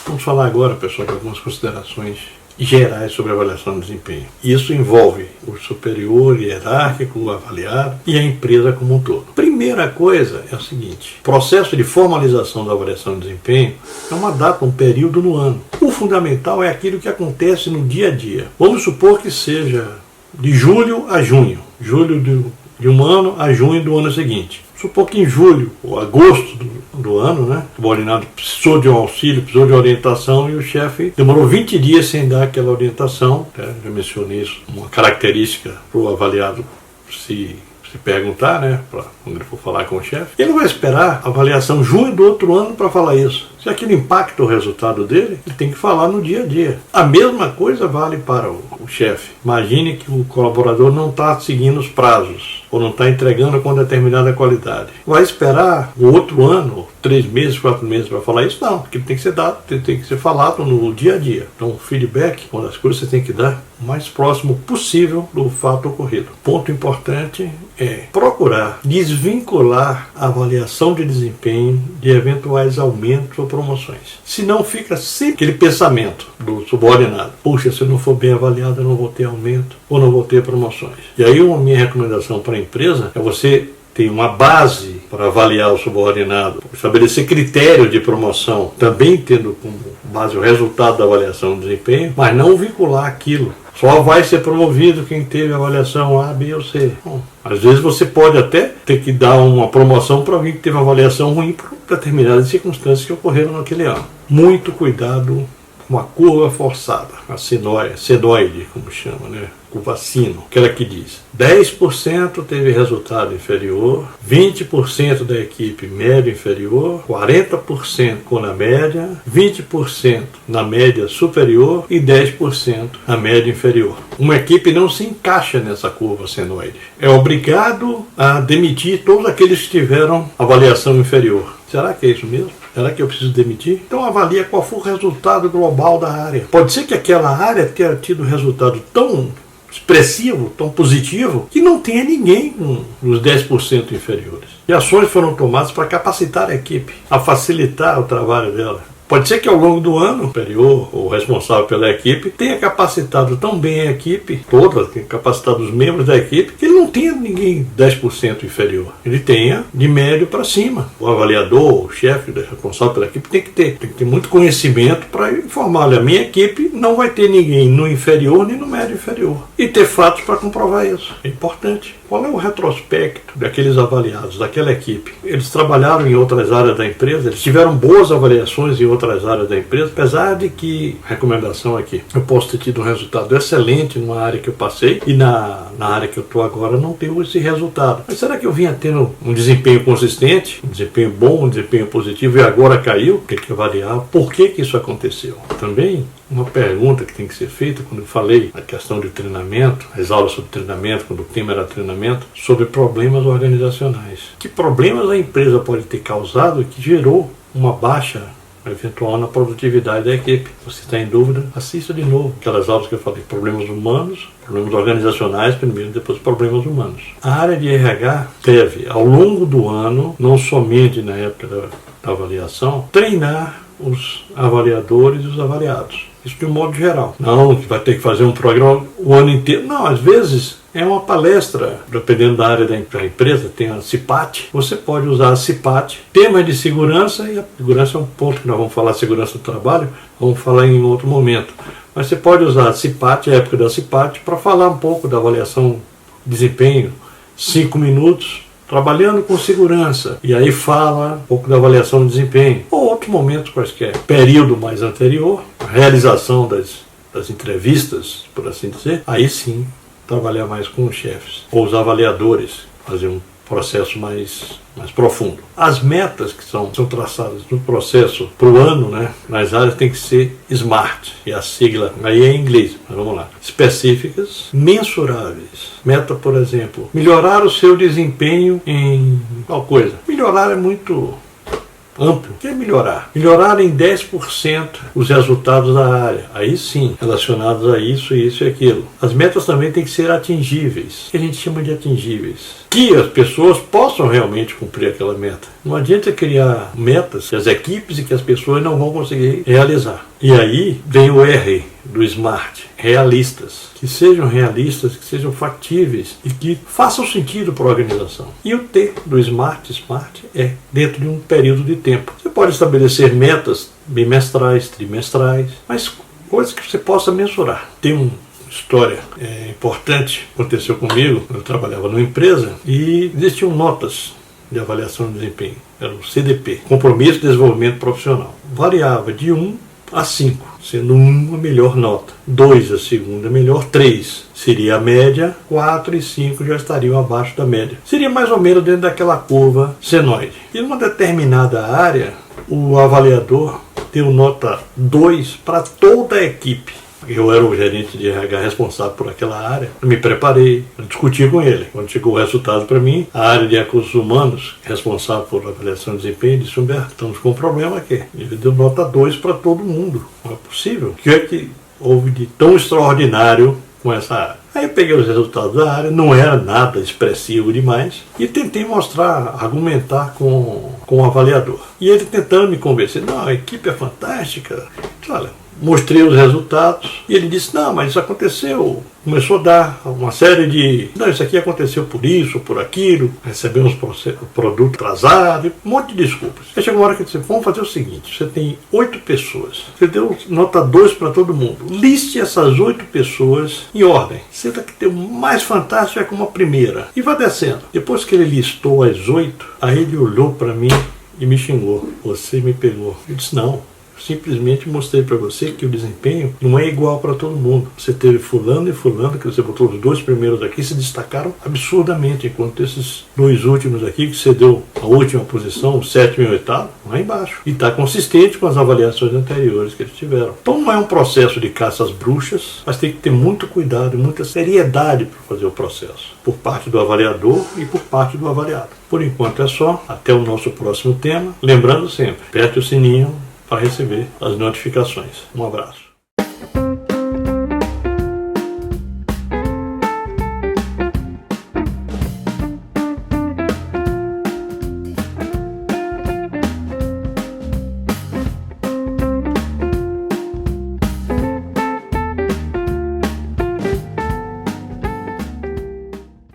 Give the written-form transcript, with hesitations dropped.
Vamos falar agora, pessoal, de algumas considerações gerais sobre a avaliação de desempenho. Isso envolve o superior hierárquico, o avaliado e a empresa como um todo. Primeira coisa é o seguinte: o processo de formalização da avaliação de desempenho é uma data, um período no ano. O fundamental é aquilo que acontece no dia a dia. Vamos supor que seja de julho a junho, de um ano a junho do ano seguinte. Supor que em julho ou agosto do ano, né, o subordinado precisou de um auxílio, precisou de orientação e o chefe demorou 20 dias sem dar aquela orientação. Já mencionei isso, uma característica para o avaliado se perguntar, né, quando ele for falar com o chefe. Ele vai esperar a avaliação junho do outro ano para falar isso. Se aquilo impacta o resultado dele, ele tem que falar no dia a dia. A mesma coisa vale para o chefe. Imagine que o colaborador não está seguindo os prazos ou não está entregando com determinada qualidade. Vai esperar o outro ano, 3 meses, 4 meses para falar isso? Não, porque tem que ser dado, tem que ser falado no dia a dia. Então, o feedback, uma das coisas que você tem que dar o mais próximo possível do fato ocorrido. Ponto importante é procurar desvincular a avaliação de desempenho de eventuais aumentos ou promoções. Senão fica sempre aquele pensamento do subordinado: puxa, se eu não for bem avaliado, eu não vou ter aumento ou não vou ter promoções. E aí, a minha recomendação para a empresa é você ter uma base para avaliar o subordinado, estabelecer critério de promoção, também tendo como base o resultado da avaliação de desempenho, mas não vincular aquilo. Só vai ser promovido quem teve avaliação A, B ou C. Bom, às vezes você pode até ter que dar uma promoção para alguém que teve avaliação ruim por determinadas circunstâncias que ocorreram naquele ano. Muito cuidado com a curva forçada, a senoide, como chama, né? Curva sino, aquela que diz 10% teve resultado inferior, 20% da equipe média inferior, 40% com na média, 20% na média superior e 10% na média inferior. Uma equipe não se encaixa nessa curva senoide. É obrigado a demitir todos aqueles que tiveram avaliação inferior. Será que é isso mesmo? Será que eu preciso demitir? Então avalia qual foi o resultado global da área. Pode ser que aquela área tenha tido resultado tão expressivo, tão positivo, que não tenha ninguém com os 10% inferiores. E ações foram tomadas para capacitar a equipe, a facilitar o trabalho dela. Pode ser que ao longo do ano, o superior ou responsável pela equipe tenha capacitado tão bem a equipe toda, tenha capacitado os membros da equipe, que ele não tenha ninguém 10% inferior. Ele tenha de médio para cima. O avaliador, o chefe responsável pela equipe tem que ter muito conhecimento para informar: olha, a minha equipe não vai ter ninguém no inferior nem no médio inferior. E ter fatos para comprovar isso. É importante. Qual é o retrospecto daqueles avaliados, daquela equipe? Eles trabalharam em outras áreas da empresa, eles tiveram boas avaliações em outras áreas da empresa, apesar de que, recomendação aqui, eu posso ter tido um resultado excelente numa área que eu passei e na área que eu estou agora não tenho esse resultado. Mas será que eu vinha tendo um desempenho consistente, um desempenho bom, um desempenho positivo e agora caiu? Tem que avaliar por que isso aconteceu. Também uma pergunta que tem que ser feita, quando eu falei a questão de treinamento, as aulas sobre treinamento, quando o tema era treinamento, sobre problemas organizacionais. Que problemas a empresa pode ter causado que gerou uma baixa eventual na produtividade da equipe? Se está em dúvida, assista de novo aquelas aulas que eu falei: problemas humanos, problemas organizacionais primeiro, depois problemas humanos. A área de RH deve, ao longo do ano, não somente na época da avaliação, treinar os avaliadores e os avaliados. Isso de um modo geral. Não que vai ter que fazer um programa o ano inteiro. Não, às vezes é uma palestra, dependendo da área da empresa, tem a CIPAT. Você pode usar a CIPAT, temas de segurança, e a segurança é um ponto que nós vamos falar, segurança do trabalho, vamos falar em outro momento. Mas você pode usar a CIPAT, a época da CIPAT, para falar um pouco da avaliação de desempenho, 5 minutos, trabalhando com segurança, e aí fala um pouco da avaliação de desempenho, ou outro momento quaisquer, período mais anterior, a realização das entrevistas, por assim dizer, aí sim trabalhar mais com os chefes, ou os avaliadores, fazer um processo mais profundo. As metas que são traçadas no processo para o ano, né, nas áreas, tem que ser SMART, e a sigla aí é em inglês, mas vamos lá. Específicas, mensuráveis. Meta, por exemplo, melhorar o seu desempenho em qual coisa? Melhorar é muito amplo, que é melhorar. Melhorar em 10% os resultados da área. Aí sim, relacionados a isso, isso e aquilo. As metas também têm que ser atingíveis. O que a gente chama de atingíveis? Que as pessoas possam realmente cumprir aquela meta. Não adianta criar metas que as equipes e que as pessoas não vão conseguir realizar. E aí vem o R do SMART, realistas. Que sejam realistas, que sejam factíveis e que façam sentido para a organização. E o T do SMART é dentro de um período de tempo. Você pode estabelecer metas bimestrais, trimestrais, mas coisas que você possa mensurar. Tem uma história importante que aconteceu comigo. Eu trabalhava numa empresa e existiam notas de avaliação de desempenho. Era o CDP, Compromisso de Desenvolvimento Profissional. Variava de 1 a 5, sendo 1 a melhor nota, 2 a segunda melhor, 3 seria a média, 4 e 5 já estariam abaixo da média. Seria mais ou menos dentro daquela curva senoide. E numa determinada área, o avaliador deu nota 2 para toda a equipe. Eu era o gerente de RH responsável por aquela área. Eu me preparei, eu discuti com ele. Quando chegou o resultado para mim, a área de recursos humanos, responsável por avaliação de desempenho, disse: Humberto, estamos com um problema aqui. Ele deu nota 2 para todo mundo. Não é possível. O que é que houve de tão extraordinário com essa área? Aí eu peguei os resultados da área, não era nada expressivo demais, e tentei mostrar, argumentar com o avaliador. E ele tentando me convencer: não, a equipe é fantástica. Olha, mostrei os resultados e ele disse: não, mas isso aconteceu. Começou a dar uma série de: não, isso aqui aconteceu por isso, por aquilo, recebemos o produto atrasado, um monte de desculpas. Aí chegou uma hora que eu disse: vamos fazer o seguinte, você tem 8 pessoas, você deu nota 2 para todo mundo, liste essas 8 pessoas em ordem, senta que tem o mais fantástico é como a primeira, e vai descendo. Depois que ele listou as 8, aí ele olhou para mim e me xingou: você me pegou. Eu disse: não, simplesmente mostrei para você que o desempenho não é igual para todo mundo. Você teve fulano e fulano, que você botou os 2 primeiros aqui, se destacaram absurdamente, enquanto esses 2 últimos aqui, que você deu a última posição, o 7º e o 8º, lá embaixo. E está consistente com as avaliações anteriores que eles tiveram. Então não é um processo de caça às bruxas, mas tem que ter muito cuidado e muita seriedade para fazer o processo, por parte do avaliador e por parte do avaliado. Por enquanto é só. Até o nosso próximo tema. Lembrando sempre, aperte o sininho para receber as notificações. Um abraço.